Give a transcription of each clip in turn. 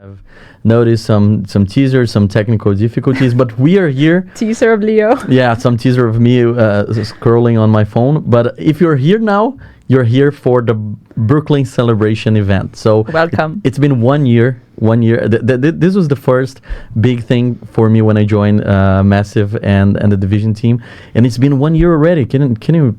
I've noticed some teasers, some technical difficulties, but we are here. Teaser of Leo. Yeah, some teaser of me scrolling on my phone. But if you're here now, you're here for the Brooklyn Celebration event. So welcome. It's been 1 year. 1 year. This was the first big thing for me when I joined Massive and the Division team, and it's been 1 year already. Can you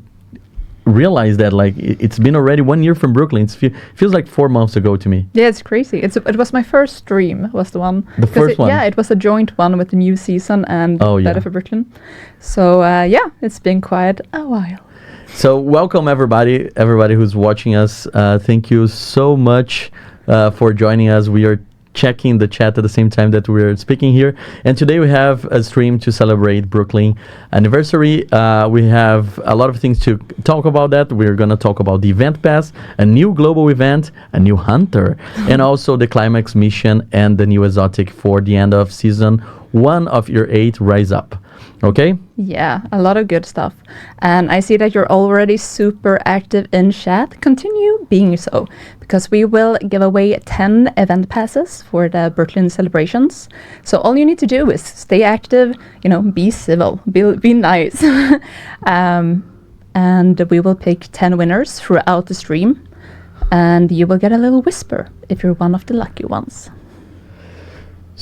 realize that it's been already 1 year from Brooklyn? It feels like 4 months ago to me. Yeah, it's crazy. It was my first stream, was the one. The first one? Yeah, it was a joint one with the new season and Better for Brooklyn. So it's been quite a while. So welcome everybody who's watching us. Thank you so much for joining us. We are checking the chat at the same time that we're speaking here, and today we have a stream to celebrate Brooklyn anniversary. We have a lot of things to talk about. That we're going to talk about the event pass, a new global event, a new hunter, and also the climax mission and the new exotic for the end of season 1 of YEAR8 Rise Up. Okay? Yeah, a lot of good stuff. And I see that you're already super active in chat. Continue being so, because we will give away 10 event passes for the Brooklyn celebrations. So all you need to do is stay active, be civil, be nice. And we will pick 10 winners throughout the stream. And you will get a little whisper if you're one of the lucky ones.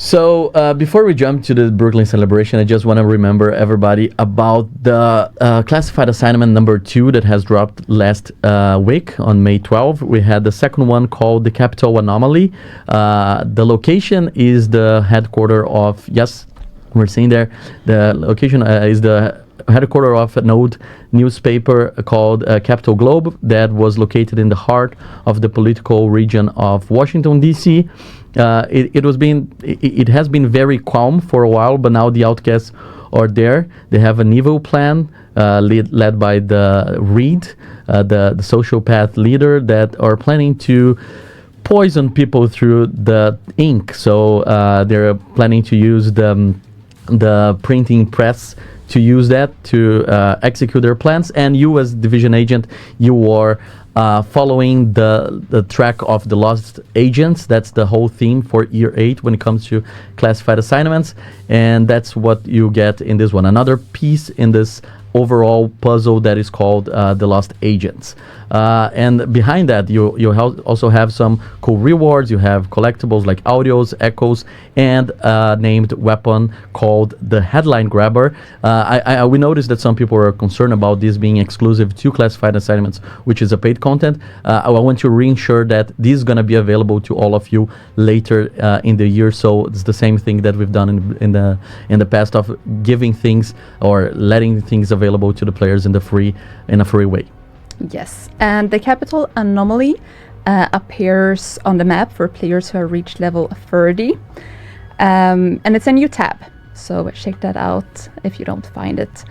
So before we jump to the Brooklyn celebration, I just want to remember everybody about the classified assignment number 2 that has dropped last week on May 12th. We had the second one called the Capital Anomaly. The location is the headquarters of, yes, we're seeing there, the location is the headquarters of an old newspaper called Capital Globe that was located in the heart of the political region of Washington, D.C. It has been very calm for a while, but now the outcasts are there. They have an evil plan led by the Reed, the sociopath leader, that are planning to poison people through the ink. So they're planning to use the printing press to use that to execute their plans. And you, as division agent, you are following the track of the lost agents. That's the whole theme for YEAR8 when it comes to classified assignments, and that's what you get in this one. Another piece in this overall puzzle that is called the lost agents. And behind that, you also have some cool rewards. You have collectibles like audios, echoes, and a named weapon called the Headline Grabber. We noticed that some people are concerned about this being exclusive to classified assignments, which is a paid content. I want to reassure that this is going to be available to all of you later in the year. So it's the same thing that we've done in the past of giving things or letting things available to the players in a free way. Yes, and the Capital Anomaly appears on the map for players who have reached level 30. And it's a new tab, so check that out if you don't find it.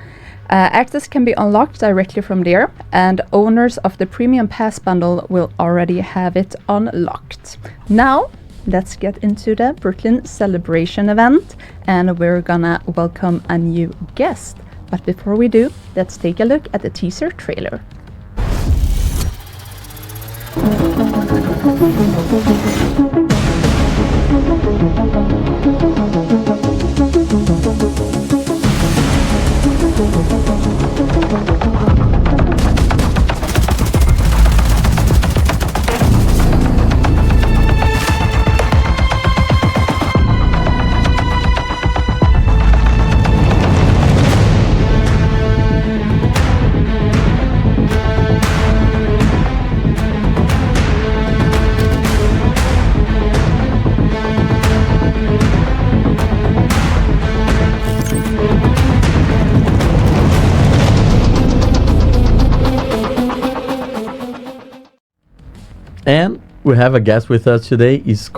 Access can be unlocked directly from there, and owners of the Premium Pass bundle will already have it unlocked. Now, let's get into the Brooklyn celebration event, and we're gonna welcome a new guest. But before we do, let's take a look at the teaser trailer. And we have a guest with us today. His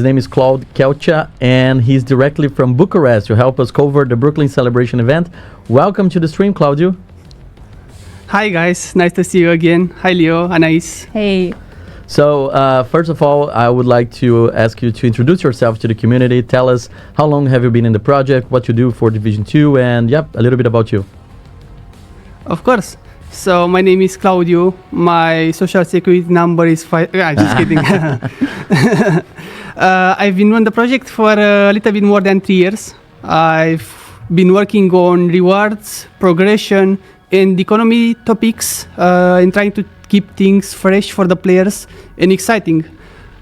name is Claude Kelcha, and he's directly from Bucharest to help us cover the Brooklyn celebration event. Welcome to the stream, Claudio. Hi guys, nice to see you again. Hi Leo, Anais. Hey. So first of all, I would like to ask you to introduce yourself to the community. Tell us how long have you been in the project, what you do for Division 2, and a little bit about you. Of course. So my name is Claudio. My social security number is 5. Just kidding. I've been on the project for a little bit more than 3 years. I've been working on rewards, progression, and economy topics, and trying to keep things fresh for the players and exciting.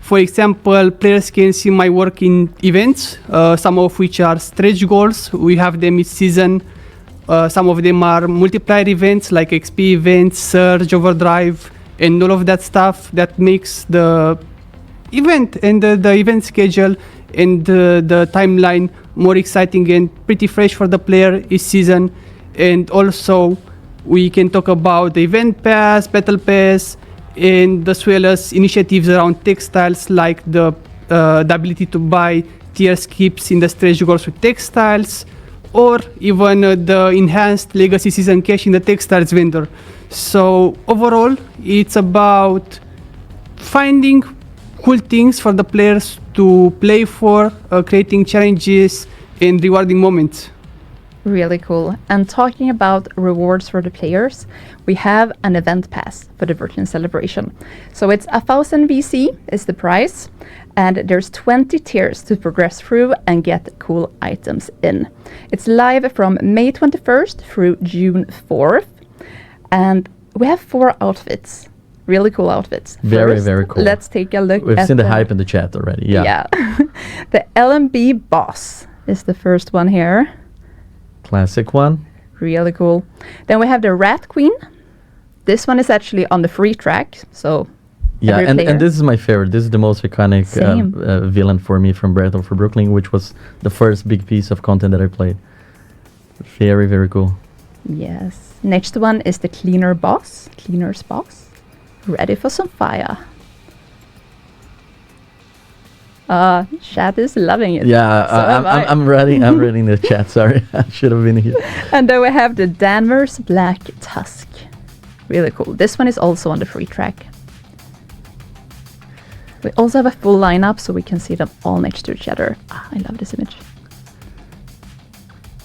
For example, players can see my work in events, some of which are stretch goals. We have them each season. Some of them are multiplier events like XP events, Surge, Overdrive, and all of that stuff that makes the event and the event schedule and the timeline more exciting and pretty fresh for the player each season. And also, we can talk about the event pass, battle pass, and as well as initiatives around textiles like the ability to buy tier skips in the stretch goals with textiles, or even the enhanced legacy season cash in the textiles vendor. So overall, it's about finding cool things for the players to play for, creating challenges and rewarding moments. Really cool. And talking about rewards for the players, we have an event pass for the Virgin Celebration. So it's 1,000 VC is the price, and there's 20 tiers to progress through and get cool items in. It's live from May 21st through June 4th, and we have 4 outfits. Really cool outfits. Very, very cool. Let's take a look. We've seen the hype in the chat already. Yeah. The LMB Boss is the first one here. Classic one. Really cool. Then we have the Rat Queen. This one is actually on the free track, so yeah, and this is my favorite. This is the most iconic villain for me from Breath of Brooklyn, which was the first big piece of content that I played. Very, very cool. Yes. Next one is the Cleaner's Boss. Ready for some fire. Chat is loving it. Yeah, I'm reading the chat. Sorry, I should have been here. And then we have the Danvers Black Tusk. Really cool. This one is also on the free track. We also have a full lineup, so we can see them all next to each other. I love this image.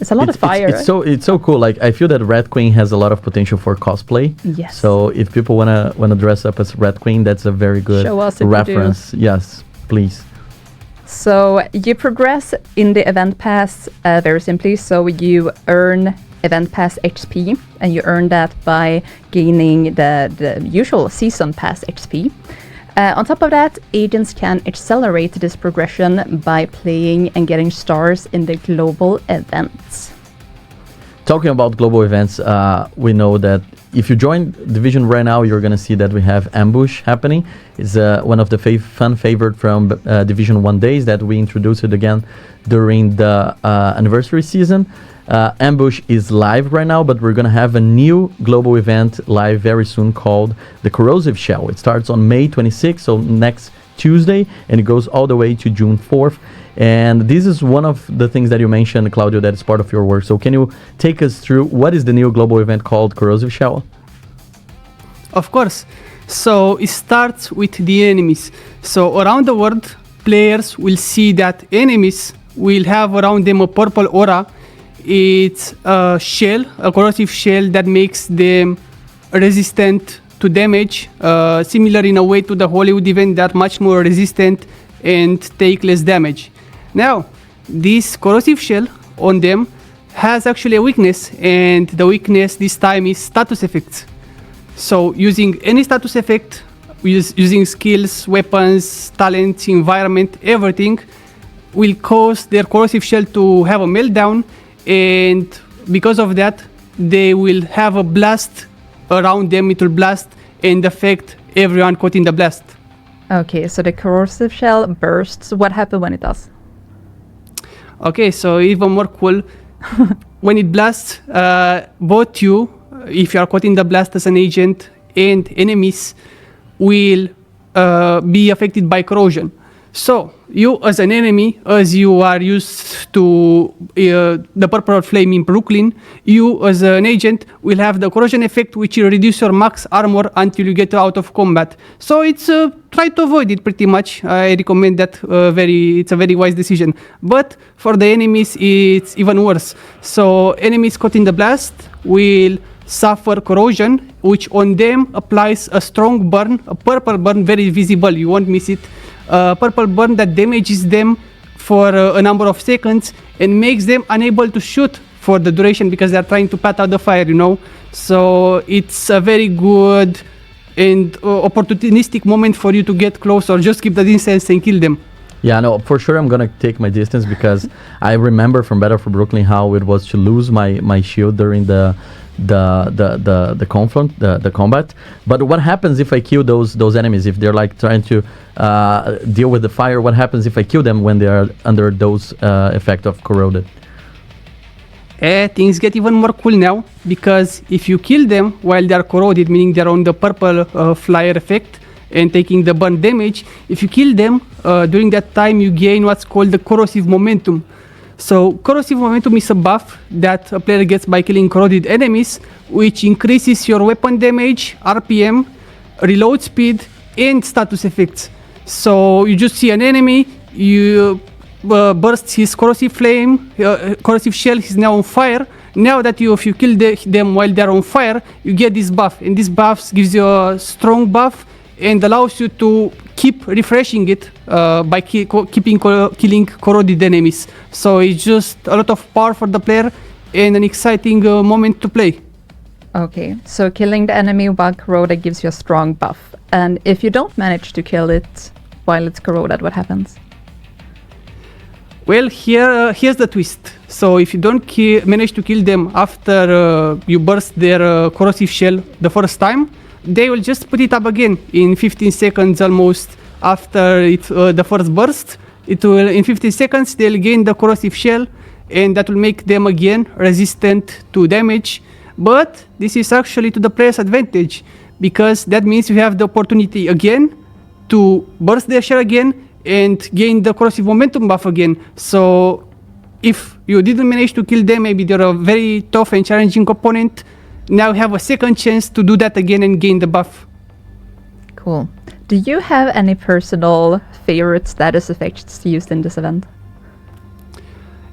It's a lot of fire. It's so cool. Like, I feel that Red Queen has a lot of potential for cosplay. Yes. So if people wanna dress up as Red Queen, that's a very good reference. Yes, please. So you progress in the event pass very simply. So you earn event pass XP, and you earn that by gaining the usual season pass XP. On top of that, agents can accelerate this progression by playing and getting stars in the global events. Talking about global events, we know that if you join Division right now, you're going to see that we have Ambush happening. It's one of the fun favorite from Division 1 days that we introduced it again during the anniversary season. Ambush is live right now, but we're going to have a new global event live very soon called the Corrosive Shell. It starts on May 26th, so next Tuesday, and it goes all the way to June 4th. And this is one of the things that you mentioned, Claudio, that is part of your work. So can you take us through what is the new global event called Corrosive Shell? Of course. So it starts with the enemies. So around the world, players will see that enemies will have around them a purple aura. It's a shell, a corrosive shell that makes them resistant to damage, similar in a way to the Hollywood event. They're much more resistant and take less damage. Now, this corrosive shell on them has actually a weakness, and the weakness this time is status effects. So using any status effect, using skills, weapons, talents, environment, everything, will cause their corrosive shell to have a meltdown, and because of that, they will have a blast around them. It will blast and affect everyone caught in the blast. Okay, so the corrosive shell bursts. What happens when it does? Okay, so even more cool. When it blasts, both you, if you are caught in the blast as an agent, and enemies will be affected by corrosion. So you as an enemy, as you are used to the purple flame in Brooklyn, you as an agent will have the corrosion effect, which will reduce your max armor until you get out of combat. So it's try to avoid it pretty much. I recommend that it's a very wise decision. But for the enemies, it's even worse. So enemies caught in the blast will suffer corrosion, which on them applies a strong burn, a purple burn, very visible. You won't miss it. purple burn that damages them for a number of seconds and makes them unable to shoot for the duration because they're trying to pat out the fire, you know. So it's a very good and opportunistic moment for you to get close or just keep the distance and kill them. Yeah, no, for sure I'm gonna take my distance because I remember from Battle for Brooklyn how it was to lose my shield during the conflict, the combat. But what happens if I kill those enemies? If they're like trying to deal with the fire, what happens if I kill them when they are under those effect of corroded? Things get even more cool now, because if you kill them while they are corroded, meaning they're on the purple flyer effect and taking the burn damage, if you kill them during that time, you gain what's called the corrosive momentum. So corrosive momentum is a buff that a player gets by killing corroded enemies, which increases your weapon damage, RPM, reload speed, and status effects. So you just see an enemy, you burst his corrosive flame, corrosive shell, he's now on fire. Now that if you kill them while they're on fire, you get this buff, and this buff gives you a strong buff and allows you to keep refreshing it by killing corroded enemies. So it's just a lot of power for the player and an exciting moment to play. Okay, so killing the enemy while corroded gives you a strong buff. And if you don't manage to kill it while it's corroded, what happens? Well, here's the twist. So if you don't manage to kill them after you burst their corrosive shell the first time, they will just put it up again in 15 seconds almost after the first burst. It will, in 15 seconds, they'll gain the corrosive shell, and that will make them again resistant to damage. But this is actually to the player's advantage, because that means you have the opportunity again to burst their shell again and gain the corrosive momentum buff again. So if you didn't manage to kill them, maybe they're a very tough and challenging opponent, now you have a second chance to do that again and gain the buff. Cool. Do you have any personal favorite status effects used in this event?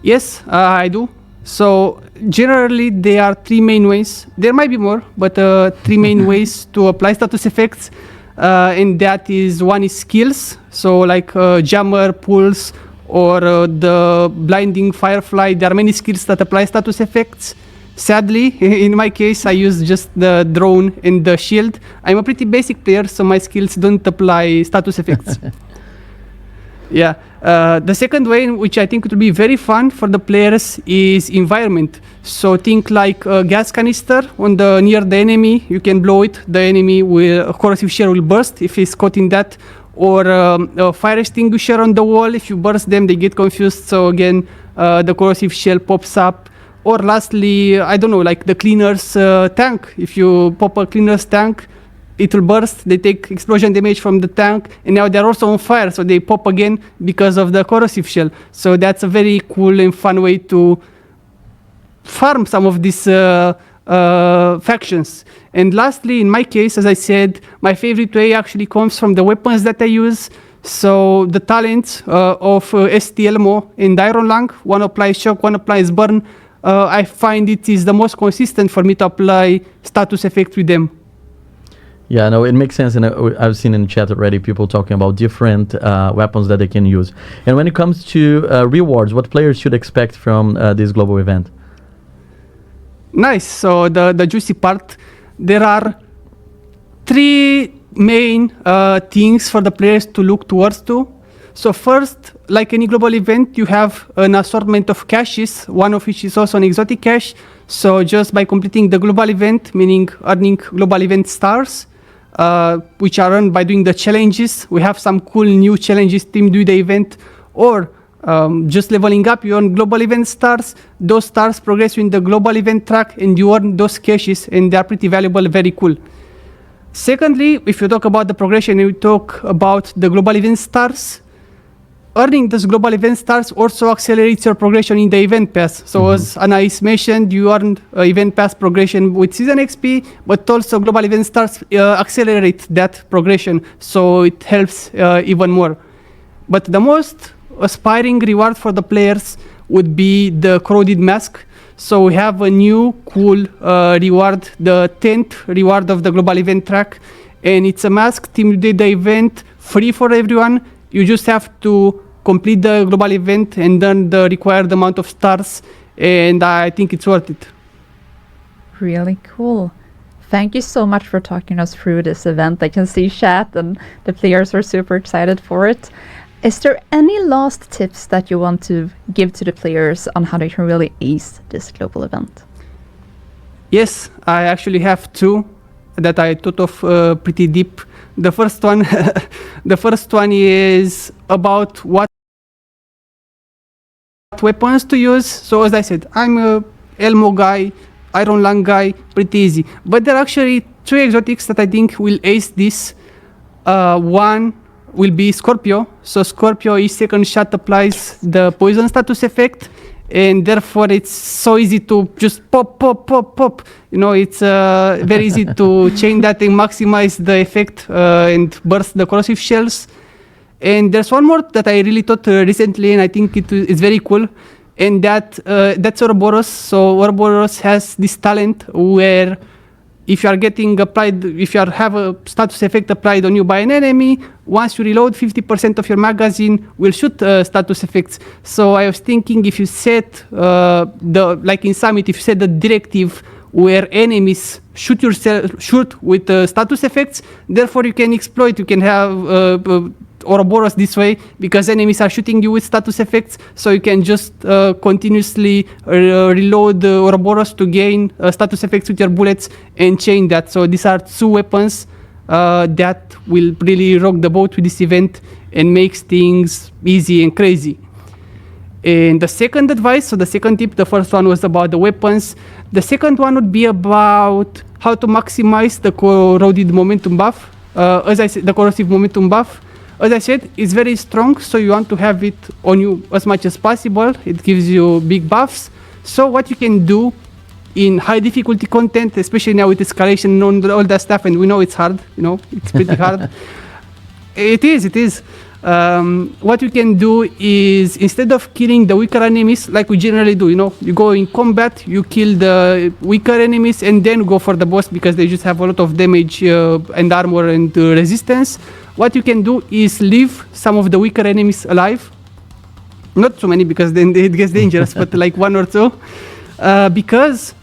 Yes, I do. So generally there are three main ways. There might be more, but three main ways to apply status effects. And that is, one is skills. So like jammer, pulse, or the blinding firefly. There are many skills that apply status effects. Sadly, in my case, I use just the drone and the shield. I'm a pretty basic player, so my skills don't apply status effects. Yeah. The second way, which I think would be very fun for the players, is environment. So think like a gas canister near the enemy. You can blow it. The enemy will, a corrosive shell will burst if he's caught in that. Or a fire extinguisher on the wall. If you burst them, they get confused. So again, the corrosive shell pops up. Or lastly, I don't know, like the cleaner's tank. If you pop a cleaner's tank, it will burst. They take explosion damage from the tank, and now they're also on fire, so they pop again because of the corrosive shell. So that's a very cool and fun way to farm some of these factions. And lastly, in my case, as I said, my favorite way actually comes from the weapons that I use. So the talents of ST Elmo and Iron Lung, one applies shock, one applies burn. I find it is the most consistent for me to apply status effect with them. Yeah, no, it makes sense, and I've seen in the chat already people talking about different weapons that they can use. And when it comes to rewards, what players should expect from this global event? Nice. So the juicy part, there are three main things for the players to look towards to. So first, like any global event, you have an assortment of caches, one of which is also an exotic cache. So just by completing the global event, meaning earning global event stars, which are earned by doing the challenges. We have some cool new challenges team do the event, or just leveling up, you earn global event stars. Those stars progress you in the global event track, and you earn those caches, and they are pretty valuable, very cool. Secondly, if you talk about the progression, you talk about the global event stars. Earning those global event stars also accelerates your progression in the event pass. So as Anais mentioned, you earned event pass progression with season XP, but also global event stars accelerate that progression. So it helps even more. But the most aspiring reward for the players would be the corroded mask. So we have a new cool reward, the 10th reward of the global event track. And it's a mask team did the event free for everyone. You just have to complete the global event and then the required amount of stars, and I think it's worth it. Really cool. Thank you so much for talking us through this event. I can see chat and the players are super excited for it. Is there any last tips that you want to give to the players on how they can really ace this global event? Yes, I actually have two that I thought of pretty deep. The first one, the first one is about what weapons to use. So as I said, I'm a Elmo guy, Iron Lung guy, pretty easy. But there are actually two exotics that I think will ace this. One will be Scorpio. So Scorpio, each second shot applies the poison status effect, and therefore it's so easy to just pop. You know, it's very easy to chain that and maximize the effect and burst the corrosive shells. And there's one more that I really thought recently, and I think it's very cool, and that's Ouroboros. So Ouroboros has this talent where if you are getting applied, if you have a status effect applied on you by an enemy, once you reload, 50% of your magazine will shoot status effects. So I was thinking, if you set like in Summit, if you set the directive where enemies shoot with status effects, therefore you can exploit, you can have Ouroboros this way, because enemies are shooting you with status effects, so you can just continuously reload Ouroboros to gain status effects with your bullets and chain that. So these are two weapons that will really rock the boat with this event and makes things easy and crazy. And the second advice, so the second tip, the first one was about the weapons. The second one would be about how to maximize the corroded momentum buff. As I said, the corrosive momentum buff. As I said, it's very strong, so you want to have it on you as much as possible. It gives you big buffs. So what you can do in high difficulty content, especially now with escalation and all that stuff, and we know it's hard, you know, it's pretty hard. It is. What you can do is, instead of killing the weaker enemies like we generally do, you know, you go in combat, you kill the weaker enemies and then go for the boss because they just have a lot of damage and armor and resistance. What you can do is leave some of the weaker enemies alive. Not too many, because then it gets dangerous, but like one or two. Because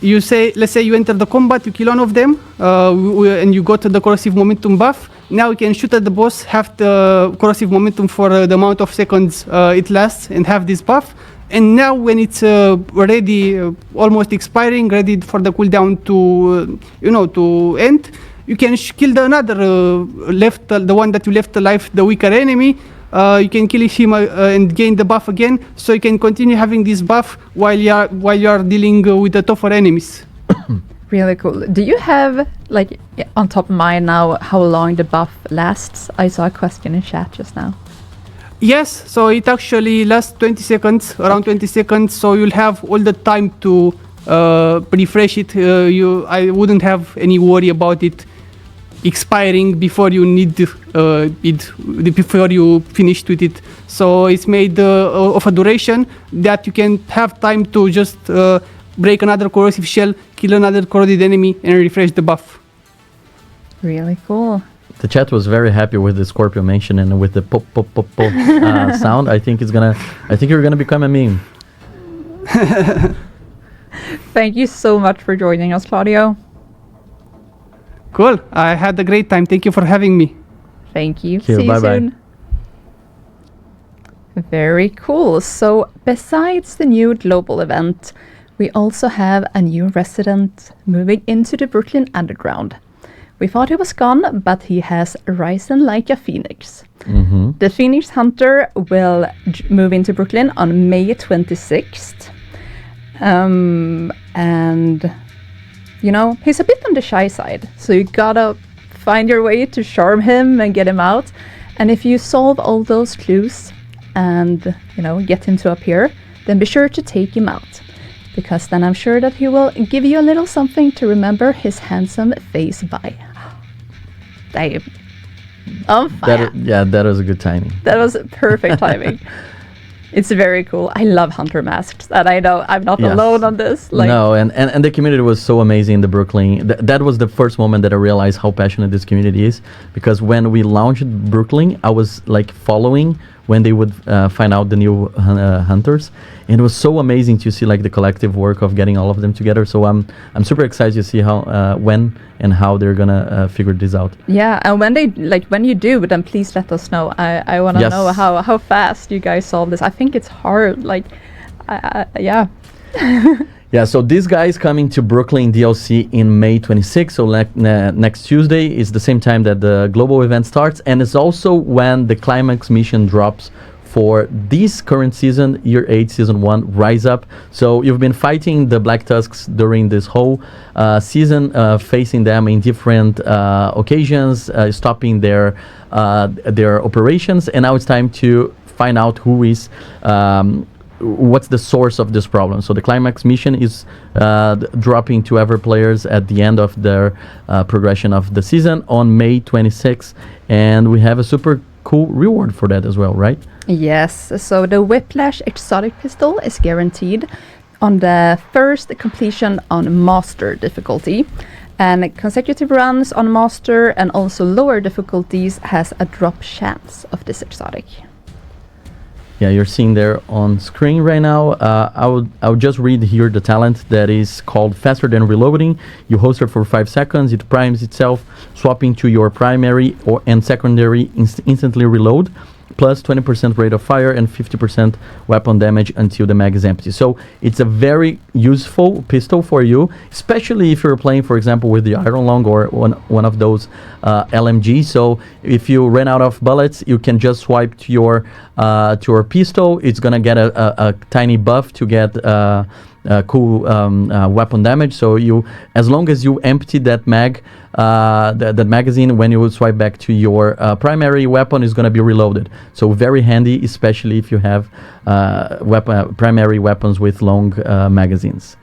you say, let's say you enter the combat, you kill one of them, and you got the corrosive momentum buff. Now you can shoot at the boss, have the corrosive momentum for the amount of seconds it lasts, and have this buff. And now when it's ready, almost expiring, ready for the cooldown to, to end, you can kill the another the one that you left alive, the weaker enemy. You can kill him and gain the buff again, so you can continue having this buff while you are dealing with the tougher enemies. Really cool. Do you have, like, on top of mind now, how long the buff lasts? I saw a question in chat just now. Yes, so it actually lasts 20 seconds, around 20 seconds, so you'll have all the time to refresh it. I wouldn't have any worry about it expiring before you need before you finished with it. So it's made of a duration that you can have time to just break another corrosive shell, kill another corroded enemy, and refresh the buff. Really cool. The chat was very happy with the Scorpio mention and with the pop pop pop pop sound. I think you're gonna become a meme. Thank you so much for joining us, Claudio. Cool. I had a great time. Thank you for having me. Thank you. See you. Bye-bye. Soon. Very cool. So besides the new global event, we also have a new resident moving into the Brooklyn Underground. We thought he was gone, but he has risen like a phoenix. Mm-hmm. The Phoenix Hunter will move into Brooklyn on May 26th. And he's a bit on the shy side, so you gotta find your way to charm him and get him out. And if you solve all those clues and get him to appear, then be sure to take him out, because then I'm sure that he will give you a little something to remember his handsome face by. Damn. On fire. That was a good timing. That was perfect timing. It's very cool. I love Hunter Masks, and I know I'm not Yes. alone on this. No, and the community was so amazing in the Brooklyn. That was the first moment that I realized how passionate this community is, because when we launched Brooklyn, I was like following when they would find out the new hunters, and it was so amazing to see like the collective work of getting all of them together. So I'm super excited to see how when and how they're gonna figure this out. Yeah, and when you do, then please let us know. I want to Yes. know how fast you guys solve this. I think it's hard. Yeah. Yeah, so this guy is coming to Brooklyn DLC in May 26th, so next Tuesday is the same time that the global event starts, and it's also when the climax mission drops for this current season, Year 8, Season 1, Rise Up. So you've been fighting the Black Tusks during this whole season, facing them in different occasions, stopping their operations, and now it's time to find out who is what's the source of this problem. So the climax mission is dropping to ever players at the end of their progression of the season on May 26th, and we have a super cool reward for that as well, right? Yes, so the Whiplash exotic pistol is guaranteed on the first completion on Master difficulty, and consecutive runs on Master and also lower difficulties has a drop chance of this exotic. Yeah, you're seeing there on screen right now. I would just read here the talent that is called Faster Than Reloading. You host it for 5 seconds. It primes itself, swapping to your primary and secondary instantly reload, plus 20% rate of fire and 50% weapon damage until the mag is empty. So it's a very useful pistol for you, especially if you're playing, for example, with the Iron Long or one of those LMG. So if you run out of bullets, you can just swipe to your pistol. It's gonna get a tiny buff to get cool weapon damage. So as long as you empty that that magazine, when you swipe back to your primary weapon, is going to be reloaded. So very handy, especially if you have primary weapons with long magazines.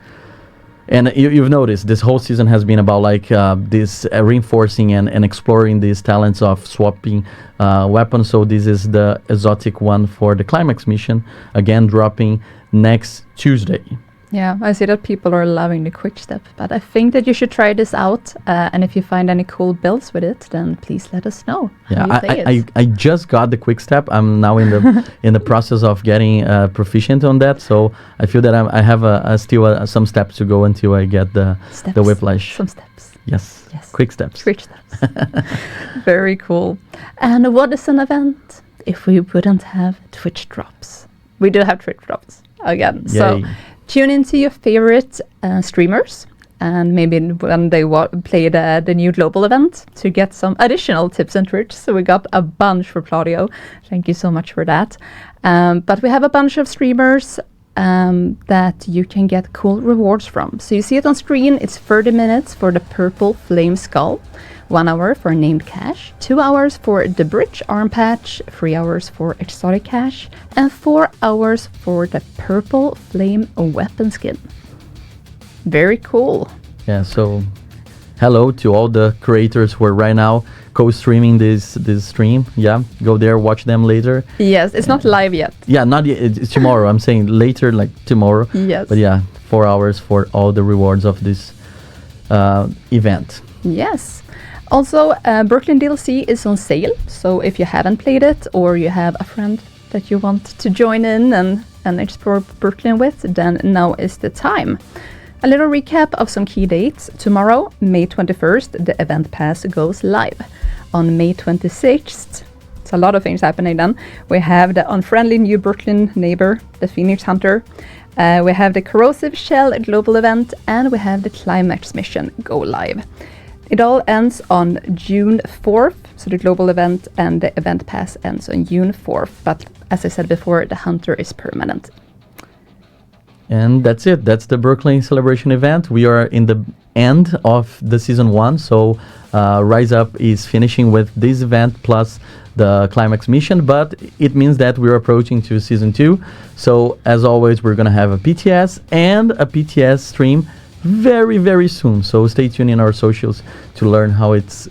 And you've noticed this whole season has been about like this reinforcing and exploring these talents of swapping weapons. So this is the exotic one for the climax mission, again dropping next Tuesday. Yeah, I see that people are loving the quick step, but I think that you should try this out. And if you find any cool builds with it, then please let us know. Yeah, how you play it. I just got the quick step. I'm now in the in the process of getting proficient on that. So I feel that I have still some steps to go until I get the Whiplash. Some steps. Yes. Quick steps. Quick steps. Very cool. And what is an event if we wouldn't have Twitch drops? We do have Twitch drops again. Yay. So tune into your favorite streamers, and maybe when they play the new global event to get some additional tips and tricks. So we got a bunch for Claudio. Thank you so much for that. But we have a bunch of streamers that you can get cool rewards from. So you see it on screen. It's 30 minutes for the purple flame skull, 1 hour for named cash, 2 hours for the bridge arm patch, 3 hours for exotic cash, and 4 hours for the purple flame weapon skin. Very cool. Yeah, so hello to all the creators who are right now co-streaming this stream. Yeah, go there, watch them later. Yes, it's not live yet. Yeah, not yet. It's tomorrow. I'm saying later, like tomorrow. Yes. But yeah, 4 hours for all the rewards of this event. Yes. Also, Brooklyn DLC is on sale. So if you haven't played it, or you have a friend that you want to join in and explore Brooklyn with, then now is the time. A little recap of some key dates. Tomorrow, May 21st, the event pass goes live. On May 26th, it's a lot of things happening then. We have the unfriendly new Brooklyn neighbor, the Phoenix Hunter. We have the Corrosive Shell global event, and we have the Climax mission go live. It all ends on June 4th, so the global event and the event pass ends on June 4th. But as I said before, the Hunter is permanent. And that's it. That's the Brooklyn Celebration event. We are in the end of the Season 1, so Rise Up is finishing with this event plus the Climax mission, but it means that we're approaching to Season 2. So as always, we're going to have a PTS and a PTS stream very, very soon. So stay tuned in our socials to learn how it's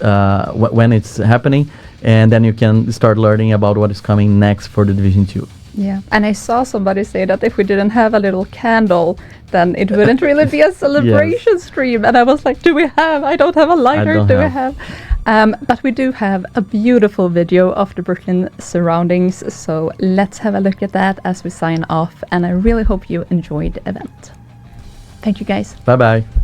when it's happening, and then you can start learning about what is coming next for the Division 2. Yeah, and I saw somebody say that if we didn't have a little candle, then it wouldn't really be a celebration stream. And I was like, I don't have a lighter, do we have? But we do have a beautiful video of the Brooklyn surroundings, so let's have a look at that as we sign off, and I really hope you enjoyed the event. Thank you guys. Bye bye.